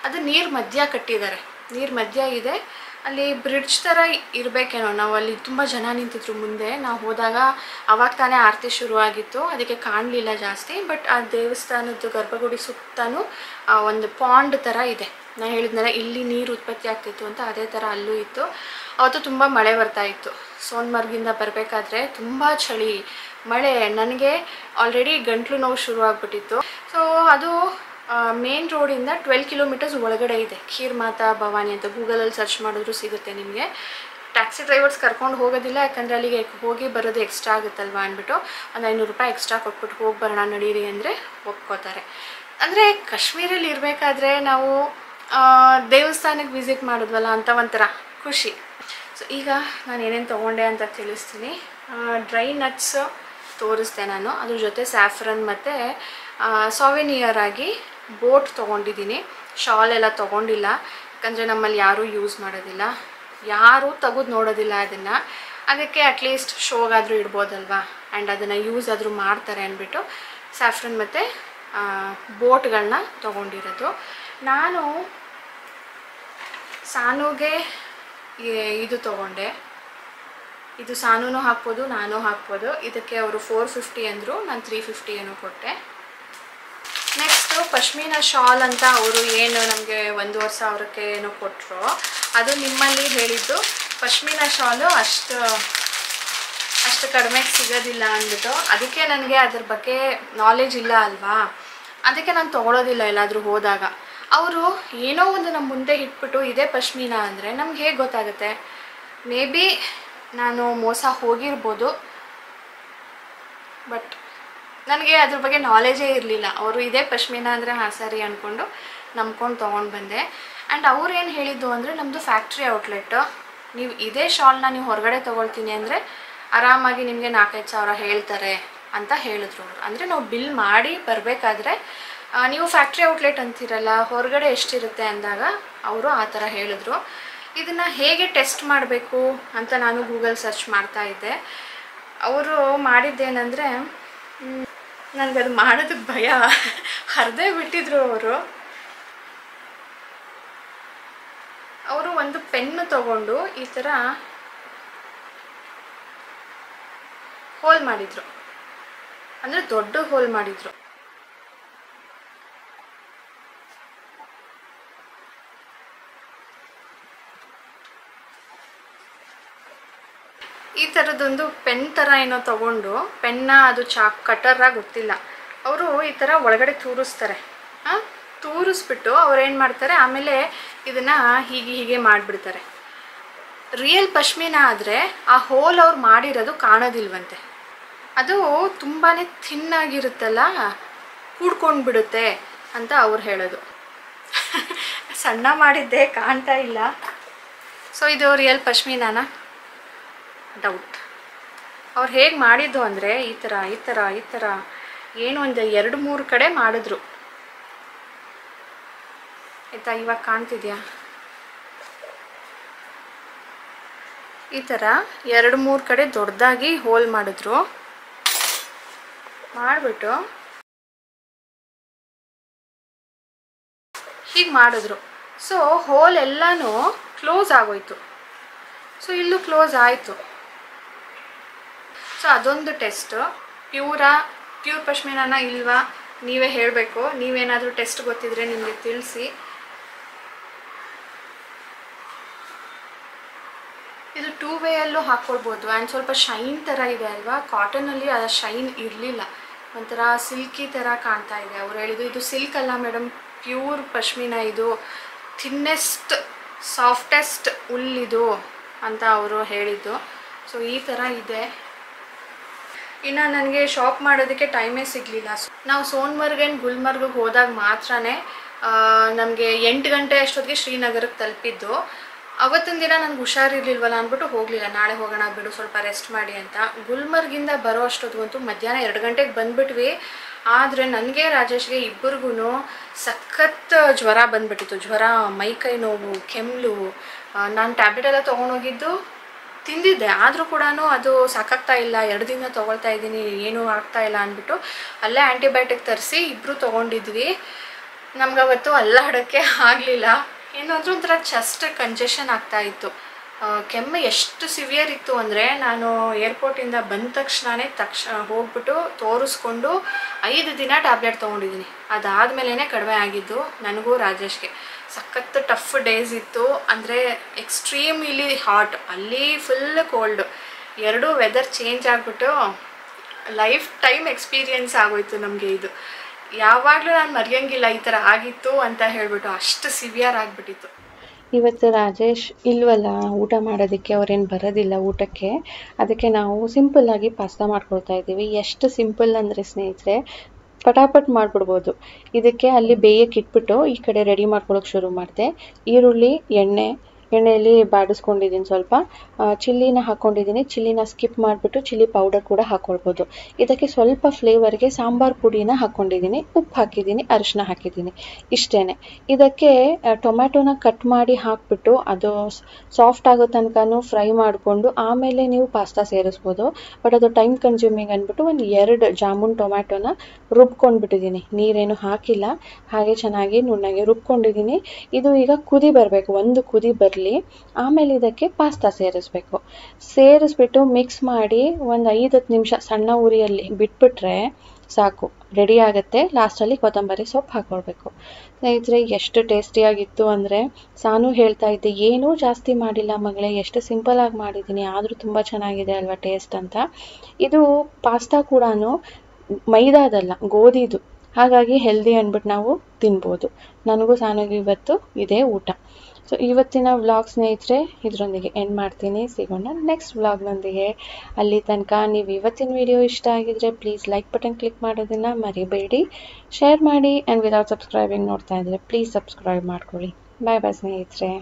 ಅದು ನೀರು ಮಧ್ಯ ಕಟ್ಟಿದ್ದಾರೆ, ನೀರು ಮಧ್ಯ ಇದೆ. ಅಲ್ಲಿ ಬ್ರಿಡ್ಜ್ ಥರ ಇರಬೇಕೇನೋ. ನಾವು ಅಲ್ಲಿ ತುಂಬ ಜನ ನಿಂತಿದ್ರು ಮುಂದೆ ನಾವು ಹೋದಾಗ. ಆವಾಗ ತಾನೇ ಆರತಿ ಶುರುವಾಗಿತ್ತು, ಅದಕ್ಕೆ ಕಾಣಲಿಲ್ಲ ಜಾಸ್ತಿ. ಬಟ್ ಆ ದೇವಸ್ಥಾನದ ಗರ್ಭಗುಡಿ ಸುತ್ತಲೂ ಒಂದು ಪಾಂಡ್ ಥರ ಇದೆ. ನಾನು ಹೇಳಿದ್ನಲ್ಲ ಇಲ್ಲಿ ನೀರು ಉತ್ಪತ್ತಿ ಆಗ್ತಿತ್ತು ಅಂತ, ಅದೇ ಥರ ಅಲ್ಲೂ ಇತ್ತು. ಅವತ್ತು ತುಂಬ ಮಳೆ ಬರ್ತಾ ಇತ್ತು. ಸೋನ್ಮರ್ಗಿಂದ ಬರಬೇಕಾದ್ರೆ ತುಂಬ ಚಳಿ, ಮಳೆ. ನನಗೆ ಆಲ್ರೆಡಿ ಗಂಟ್ಲು ನೋವು ಶುರು ಆಗಿಬಿಟ್ಟಿತ್ತು. ಸೊ ಅದು ಮೇನ್ ರೋಡಿಂದ 12 ಕಿಲೋಮೀಟರ್ಸ್ ಒಳಗಡೆ ಇದೆ ಖೀರ್ ಮಾತಾ ಭವಾನಿ ಅಂತ. ಗೂಗಲಲ್ಲಿ ಸರ್ಚ್ ಮಾಡಿದ್ರು ಸಿಗುತ್ತೆ ನಿಮಗೆ. ಟ್ಯಾಕ್ಸಿ ಡ್ರೈವರ್ಸ್ ಕರ್ಕೊಂಡು ಹೋಗೋದಿಲ್ಲ, ಯಾಕಂದರೆ ಅಲ್ಲಿಗೆ ಹೋಗಿ ಬರೋದು ಎಕ್ಸ್ಟ್ರಾ ಆಗುತ್ತಲ್ವ ಅಂದ್ಬಿಟ್ಟು ಒಂದು 500 ರೂಪಾಯಿ ಎಕ್ಸ್ಟ್ರಾ ಕೊಟ್ಬಿಟ್ಟು ಹೋಗಿ ಬರೋಣ ನಡೀರಿ ಅಂದರೆ ಒಪ್ಕೋತಾರೆ. ಅಂದರೆ ಕಾಶ್ಮೀರಲ್ಲಿ ಇರಬೇಕಾದ್ರೆ ನಾವು ದೇವಸ್ಥಾನಕ್ಕೆ ವಿಸಿಟ್ ಮಾಡಿದ್ವಲ್ಲ ಅಂತ ಒಂಥರ ಖುಷಿ. ಸೊ ಈಗ ನಾನು ಏನೇನು ತೊಗೊಂಡೆ ಅಂತ ತಿಳಿಸ್ತೀನಿ. ಡ್ರೈ ನಟ್ಸ್ ತೋರಿಸ್ದೆ ನಾನು, ಅದ್ರ ಜೊತೆ ಸ್ಯಾಫ್ರನ್ ಮತ್ತು ಸಾವೆನಿಯರ್ ಆಗಿ ಬೋಟ್ ತೊಗೊಂಡಿದ್ದೀನಿ. ಶಾಲ್ ಎಲ್ಲ ತೊಗೊಂಡಿಲ್ಲ, ಯಾಕಂದರೆ ನಮ್ಮಲ್ಲಿ ಯಾರೂ ಯೂಸ್ ಮಾಡೋದಿಲ್ಲ, ಯಾರೂ ತೆಗೆದು ನೋಡೋದಿಲ್ಲ ಅದನ್ನು. ಅದಕ್ಕೆ ಅಟ್ಲೀಸ್ಟ್ ಶೋಗಾದರೂ ಇಡ್ಬೋದಲ್ವಾ, ಆ್ಯಂಡ್ ಅದನ್ನು ಯೂಸ್ ಆದರೂ ಮಾಡ್ತಾರೆ ಅಂದ್ಬಿಟ್ಟು ಸ್ಯಾಫ್ರನ್ ಮತ್ತು ಬೋಟ್ಗಳನ್ನ ತೊಗೊಂಡಿರೋದು. ನಾನು ಸಾನುಗೆ ಇದು ತೊಗೊಂಡೆ. ಇದು ಸಾನೂ ಹಾಕ್ಬೋದು, ನಾನು ಹಾಕ್ಬೋದು. ಇದಕ್ಕೆ ಅವರು 450 ಅಂದರು, ನಾನು 350 ಏನೋ ಕೊಟ್ಟೆ. ನೆಕ್ಸ್ಟು ಪಶ್ಮೀನಾ ಶಾಲ್ ಅಂತ ಅವರು ಏನು ನಮಗೆ 1,500 ಏನೋ ಕೊಟ್ಟರು. ಅದು ನಿಮ್ಮಲ್ಲಿ ಹೇಳಿದ್ದು ಪಶ್ಮೀನಾ ಶಾಲು ಅಷ್ಟು ಕಡಿಮೆಗೆ ಸಿಗೋದಿಲ್ಲ ಅಂದ್ಬಿಟ್ಟು. ಅದಕ್ಕೆ ನನಗೆ ಅದ್ರ ಬಗ್ಗೆ ನಾಲೆಜ್ ಇಲ್ಲ ಅಲ್ವಾ, ಅದಕ್ಕೆ ನಾನು ತೊಗೊಳೋದಿಲ್ಲ ಎಲ್ಲಾದರೂ ಹೋದಾಗ. ಅವರು ಏನೋ ಒಂದು ನಮ್ಮ ಮುಂದೆ ಇಟ್ಬಿಟ್ಟು ಇದೇ ಪಶ್ಮೀನಾ ಅಂದರೆ ನಮ್ಗೆ ಹೇಗೆ ಗೊತ್ತಾಗುತ್ತೆ? ಮೇ ಬಿ ನಾನು ಮೋಸ ಹೋಗಿರ್ಬೋದು, ಬಟ್ ನನಗೆ ಅದ್ರ ಬಗ್ಗೆ ನಾಲೆಜೇ ಇರಲಿಲ್ಲ. ಅವರು ಇದೇ ಪಶ್ಮೀನಾ ಅಂದರೆ ಹಾಂ ಸರಿ ಅಂದ್ಕೊಂಡು ನಂಬ್ಕೊಂಡು ತೊಗೊಂಡು ಬಂದೆ. ಆ್ಯಂಡ್ ಅವ್ರು ಏನು ಹೇಳಿದ್ದು ಅಂದರೆ ನಮ್ಮದು ಫ್ಯಾಕ್ಟ್ರಿ ಔಟ್ಲೆಟ್ಟು, ನೀವು ಇದೇ ಶಾಲ್ನ ನೀವು ಹೊರಗಡೆ ತೊಗೊಳ್ತೀನಿ ಅಂದರೆ ಆರಾಮಾಗಿ ನಿಮಗೆ 4-5 ಸಾವಿರ ಹೇಳ್ತಾರೆ ಅಂತ ಹೇಳಿದ್ರು ಅವರು. ಅಂದರೆ ನಾವು ಬಿಲ್ ಮಾಡಿ ಬರಬೇಕಾದ್ರೆ ನೀವು ಫ್ಯಾಕ್ಟ್ರಿ ಔಟ್ಲೆಟ್ ಅಂತೀರಲ್ಲ, ಹೊರಗಡೆ ಎಷ್ಟಿರುತ್ತೆ ಅಂದಾಗ ಅವರು ಆ ಥರ ಹೇಳಿದ್ರು. ಇದನ್ನು ಹೇಗೆ ಟೆಸ್ಟ್ ಮಾಡಬೇಕು ಅಂತ ನಾನು ಗೂಗಲ್ ಸರ್ಚ್ ಮಾಡ್ತಾ ಇದ್ದೆ. ಅವರು ಮಾಡಿದ್ದೇನೆಂದರೆ, ನನಗದು ಮಾಡೋದಕ್ಕೆ ಭಯ, ಹರಿದೇ ಬಿಟ್ಟಿದ್ರು ಅವರು ಒಂದು ಪೆನ್ನು ತಗೊಂಡು ಈ ಥರ ಹೋಲ್ ಮಾಡಿದರು, ಅಂದರೆ ದೊಡ್ಡ ಹೋಲ್ ಮಾಡಿದರು. ಈ ಥರದೊಂದು ಪೆನ್ ಥರ ಏನೋ ತಗೊಂಡು, ಪೆನ್ನ ಅದು ಕಟರ ಗೊತ್ತಿಲ್ಲ, ಅವರು ಈ ಥರ ಒಳಗಡೆ ತೂರಿಸ್ತಾರೆ. ತೂರಿಸ್ಬಿಟ್ಟು ಅವ್ರೇನು ಮಾಡ್ತಾರೆ, ಆಮೇಲೆ ಇದನ್ನು ಹೀಗೆ ಮಾಡಿಬಿಡ್ತಾರೆ. ರಿಯಲ್ ಪಶ್ಮಿನಾ ಆದರೆ ಆ ಹೋಲ್ ಅವ್ರು ಮಾಡಿರೋದು ಕಾಣೋದಿಲ್ವಂತೆ. ಅದು ತುಂಬಾ ಥಿನ್ನಾಗಿರುತ್ತಲ್ಲ, ಕೂಡ್ಕೊಂಡು ಬಿಡುತ್ತೆ ಅಂತ ಅವ್ರು ಹೇಳೋದು. ಸಣ್ಣ ಮಾಡಿದ್ದೆ, ಕಾಣ್ತಾ ಇಲ್ಲ. ಸೊ ಇದು ರಿಯಲ್ ಪಶ್ಮಿನಾನ? ಡೌಟ್. ಅವ್ರು ಹೇಗೆ ಮಾಡಿದ್ದು ಅಂದರೆ ಈ ಥರ ಏನು ಒಂದು 2-3 ಕಡೆ ಮಾಡಿದ್ರು ಆಯಿತಾ. ಇವಾಗ ಕಾಣ್ತಿದ್ಯಾ? ಈ ಥರ 2-3 ಕಡೆ ದೊಡ್ಡದಾಗಿ ಹೋಲ್ ಮಾಡಿಬಿಟ್ಟು ಹೀಗೆ ಮಾಡಿದ್ರು. ಸೊ ಹೋಲ್ ಎಲ್ಲನೂ ಕ್ಲೋಸ್ ಆಗೋಯ್ತು. ಸೊ ಇಲ್ಲೂ ಕ್ಲೋಸ್ ಆಯಿತು. ಸೊ ಅದೊಂದು ಟೆಸ್ಟ್. ಪ್ಯೂರ್ ಪಶ್ಮಿನಾನ ಇಲ್ವಾ ನೀವೇ ಹೇಳಬೇಕು. ನೀವೇನಾದರೂ ಟೆಸ್ಟ್ ಗೊತ್ತಿದ್ರೆ ನಿಮಗೆ ತಿಳಿಸಿ. ಇದು 2 ವೇಯಲ್ಲೂ ಹಾಕ್ಕೊಳ್ಬೋದು. ಆ್ಯಂಡ್ ಸ್ವಲ್ಪ ಶೈನ್ ಥರ ಇದೆ ಅಲ್ವಾ, ಕಾಟನಲ್ಲಿ ಆ ಶೈನ್ ಇರಲಿಲ್ಲ, ಒಂಥರ ಸಿಲ್ಕಿ ಥರ ಕಾಣ್ತಾ ಇದೆ. ಅವ್ರು ಹೇಳಿದ್ದು ಇದು ಸಿಲ್ಕ್ ಅಲ್ಲ ಮೇಡಮ್, ಪ್ಯೂರ್ ಪಶ್ಮಿನಾ, ಇದು ಥಿನ್ನೆಸ್ಟ್ ಸಾಫ್ಟೆಸ್ಟ್ ಉಲ್ಲಿದು ಅಂತ ಅವರು ಹೇಳಿದ್ದು. ಸೊ ಈ ಥರ ಇದೆ. ಇನ್ನು ನನಗೆ ಶಾಪ್ ಮಾಡೋದಕ್ಕೆ ಟೈಮೇ ಸಿಗಲಿಲ್ಲ. ನಾವು ಸೋನ್ಮರ್ಗ್ ಆ್ಯಂಡ್ ಗುಲ್ಮರ್ಗಿಗೆ ಹೋದಾಗ ಮಾತ್ರ ನಮಗೆ 8 ಗಂಟೆ ಅಷ್ಟೊತ್ತಿಗೆ ಶ್ರೀನಗರಕ್ಕೆ ತಲುಪಿದ್ದು. ಅವತ್ತಿನ ದಿನ ನನಗೆ ಹುಷಾರಿರ್ಲಿಲ್ವಲ್ಲ ಅಂದ್ಬಿಟ್ಟು ಹೋಗಲಿಲ್ಲ. ನಾಳೆ ಹೋಗೋಣ ಬಿಡು, ಸ್ವಲ್ಪ ರೆಸ್ಟ್ ಮಾಡಿ ಅಂತ. ಗುಲ್ಮರ್ಗಿಂದ ಬರೋ ಅಷ್ಟೊತ್ತಿಗಂತೂ ಮಧ್ಯಾಹ್ನ 2 ಗಂಟೆಗೆ ಬಂದುಬಿಟ್ವಿ. ಆದರೆ ನನಗೆ ರಾಜೇಶ್ಗೆ ಇಬ್ಬರಿಗೂ ಸಖತ್ ಜ್ವರ ಬಂದುಬಿಟ್ಟಿತ್ತು. ಜ್ವರ, ಮೈಕೈ ನೋವು, ಕೆಮ್ಮಲು. ನಾನು ಟ್ಯಾಬ್ಲೆಟ್ ಎಲ್ಲ ತೊಗೊಂಡೋಗಿದ್ದು ತಿಂದಿದ್ದೆ, ಆದರೂ ಕೂಡ ಅದು ಸಾಕಾಗ್ತಾ ಇಲ್ಲ. 2 ದಿನ ತೊಗೊಳ್ತಾ ಇದ್ದೀನಿ, ಏನೂ ಆಗ್ತಾಯಿಲ್ಲ ಅಂದ್ಬಿಟ್ಟು ಅಲ್ಲೇ ಆ್ಯಂಟಿಬಯೋಟಿಕ್ ತರಿಸಿ ಇಬ್ಬರು ತೊಗೊಂಡಿದ್ವಿ. ನಮ್ಗವತ್ತು ಅಲ್ಲಾಡೋಕ್ಕೆ ಆಗಲಿಲ್ಲ. ಏನು ಅಂದರೆ ಒಂಥರ ಚೆಸ್ಟ್ ಕಂಜೆಷನ್ ಆಗ್ತಾಯಿತ್ತು. ಕೆಮ್ಮು ಎಷ್ಟು ಸಿವಿಯರ್ ಇತ್ತು ಅಂದರೆ, ನಾನು ಏರ್ಪೋರ್ಟಿಂದ ಬಂದ ತಕ್ಷಣವೇ ಹೋಗ್ಬಿಟ್ಟು ತೋರಿಸ್ಕೊಂಡು 5 ದಿನ ಟ್ಯಾಬ್ಲೆಟ್ ತೊಗೊಂಡಿದ್ದೀನಿ. ಅದಾದಮೇಲೆ ಕಡಿಮೆ ಆಗಿದ್ದು ನನಗೂ ರಾಜೇಶ್ಗೆ. ಸಖತ್ ಟಫ್ ಡೇಸ್ ಇತ್ತು. ಅಂದರೆ ಎಕ್ಸ್ಟ್ರೀಮ್ಲಿ ಹಾಟ್, ಅಲ್ಲಿ ಫುಲ್ ಕೋಲ್ಡು, ಎರಡೂ ವೆದರ್ ಚೇಂಜ್ ಆಗಿಬಿಟ್ಟು ಲೈಫ್ ಟೈಮ್ ಎಕ್ಸ್ಪೀರಿಯನ್ಸ್ ಆಗೋಯ್ತು ನಮಗೆ. ಇದು ಯಾವಾಗಲೂ ನಾನು ಮರೆಯೋಂಗಿಲ್ಲ, ಈ ಥರ ಆಗಿತ್ತು ಅಂತ ಹೇಳ್ಬಿಟ್ಟು. ಅಷ್ಟು ಸಿವಿಯರ್ ಆಗಿಬಿಟ್ಟಿತ್ತು. ಇವತ್ತು ರಾಜೇಶ್ ಇಲ್ವಲ್ಲ ಊಟ ಮಾಡೋದಕ್ಕೆ, ಅವ್ರೇನು ಬರೋದಿಲ್ಲ ಊಟಕ್ಕೆ. ಅದಕ್ಕೆ ನಾವು ಸಿಂಪಲ್ಲಾಗಿ ಪಾಸ್ತಾ ಮಾಡ್ಕೊಳ್ತಾ ಇದ್ದೀವಿ. ಎಷ್ಟು ಸಿಂಪಲ್ ಅಂದರೆ ಸ್ನೇಹಿತರೆ, ಪಟಾಪಟ್ ಮಾಡಿಬಿಡ್ಬೋದು. ಇದಕ್ಕೆ ಅಲ್ಲಿ ಬೇಯಕ್ಕೆ ಇಟ್ಬಿಟ್ಟು ಈ ಕಡೆ ರೆಡಿ ಮಾಡ್ಕೊಳ್ಳೋಕೆ ಶುರು ಮಾಡಿದೆ. ಈರುಳ್ಳಿ, ಎಣ್ಣೆಯಲ್ಲಿ ಬಾಡಿಸ್ಕೊಂಡಿದ್ದೀನಿ. ಸ್ವಲ್ಪ ಚಿಲ್ಲಿನ ಹಾಕ್ಕೊಂಡಿದ್ದೀನಿ. ಚಿಲ್ಲಿನ ಸ್ಕಿಪ್ ಮಾಡಿಬಿಟ್ಟು ಚಿಲ್ಲಿ ಪೌಡರ್ ಕೂಡ ಹಾಕ್ಕೊಳ್ಬೋದು. ಇದಕ್ಕೆ ಸ್ವಲ್ಪ ಫ್ಲೇವರ್ಗೆ ಸಾಂಬಾರು ಪುಡಿನ ಹಾಕ್ಕೊಂಡಿದ್ದೀನಿ, ಉಪ್ಪು ಹಾಕಿದ್ದೀನಿ, ಅರಿಶಿನ ಹಾಕಿದ್ದೀನಿ, ಇಷ್ಟೇ. ಇದಕ್ಕೆ ಟೊಮ್ಯಾಟೊನ ಕಟ್ ಮಾಡಿ ಹಾಕಿಬಿಟ್ಟು ಅದು ಸಾಫ್ಟ್ ಆಗೋ ತನಕನೂ ಫ್ರೈ ಮಾಡಿಕೊಂಡು ಆಮೇಲೆ ನೀವು ಪಾಸ್ತಾ ಸೇರಿಸ್ಬೋದು. ಬಟ್ ಅದು ಟೈಮ್ ಕನ್ಸ್ಯೂಮಿಂಗ್ ಅಂದ್ಬಿಟ್ಟು ಒಂದು 2 ಜಾಮೂನ್ ಟೊಮ್ಯಾಟೊನ ರುಬ್ಕೊಂಡ್ಬಿಟ್ಟಿದ್ದೀನಿ. ನೀರೇನು ಹಾಕಿಲ್ಲ, ಹಾಗೆ ಚೆನ್ನಾಗಿ ನುಣ್ಣಗೆ ರುಬ್ಕೊಂಡಿದ್ದೀನಿ. ಇದು ಈಗ ಕುದಿ ಬರಬೇಕು, ಒಂದು ಕುದಿ ಬರಲಿ. ಆಮೇಲೆ ಇದಕ್ಕೆ ಪಾಸ್ತಾ ಸೇರಿಸ್ಬಿಟ್ಟು ಮಿಕ್ಸ್ ಮಾಡಿ ಒಂದು 5-10 ನಿಮಿಷ ಸಣ್ಣ ಉರಿಯಲ್ಲಿ ಬಿಟ್ಬಿಟ್ರೆ ಸಾಕು, ರೆಡಿ ಆಗುತ್ತೆ. ಲಾಸ್ಟಲ್ಲಿ ಕೊತ್ತಂಬರಿ ಸೊಪ್ಪು ಹಾಕ್ಕೊಳ್ಬೇಕು. ಸ್ನೇಹಿತರೆ, ಎಷ್ಟು ಟೇಸ್ಟಿಯಾಗಿತ್ತು ಅಂದರೆ, ಸಾನು ಹೇಳ್ತಾ ಇದ್ದೆ ಏನೂ ಜಾಸ್ತಿ ಮಾಡಿಲ್ಲ ಮಗಳೇ, ಎಷ್ಟು ಸಿಂಪಲಾಗಿ ಮಾಡಿದ್ದೀನಿ, ಆದರೂ ತುಂಬ ಚೆನ್ನಾಗಿದೆ ಅಲ್ವಾ ಟೇಸ್ಟ್ ಅಂತ. ಇದು ಪಾಸ್ತಾ ಕೂಡ ಮೈದಾದಲ್ಲ, ಗೋಧಿದು, ಹಾಗಾಗಿ ಹೆಲ್ದಿ ಅಂದ್ಬಿಟ್ಟು ನಾವು ತಿನ್ಬೋದು. ನನಗೂ ಸಾನಿಗೂ ಇವತ್ತು ಇದೇ ಊಟ. ಸೊ ಇವತ್ತಿನ ವ್ಲಾಗ್ ಸ್ನೇಹಿತರೆ ಇದರೊಂದಿಗೆ ಎಂಡ್ ಮಾಡ್ತೀನಿ. ಸಿಗೋಣ ನೆಕ್ಸ್ಟ್ ವ್ಲಾಗ್ನೊಂದಿಗೆ. ಅಲ್ಲಿ ತನಕ ನೀವು ಇವತ್ತಿನ ವಿಡಿಯೋ ಇಷ್ಟ ಆಗಿದ್ರೆ ಪ್ಲೀಸ್ ಲೈಕ್ ಬಟನ್ ಕ್ಲಿಕ್ ಮಾಡೋದನ್ನು ಮರಿಬೇಡಿ. ಶೇರ್ ಮಾಡಿ. ಆ್ಯಂಡ್ ವಿದೌಟ್ ಸಬ್ಸ್ಕ್ರೈಬಿಂಗ್ ನೋಡ್ತಾ ಇದ್ದರೆ ಪ್ಲೀಸ್ ಸಬ್ಸ್ಕ್ರೈಬ್ ಮಾಡ್ಕೊಳ್ಳಿ. ಬಾಯ್ ಬಾಯ್ ಸ್ನೇಹಿತರೆ.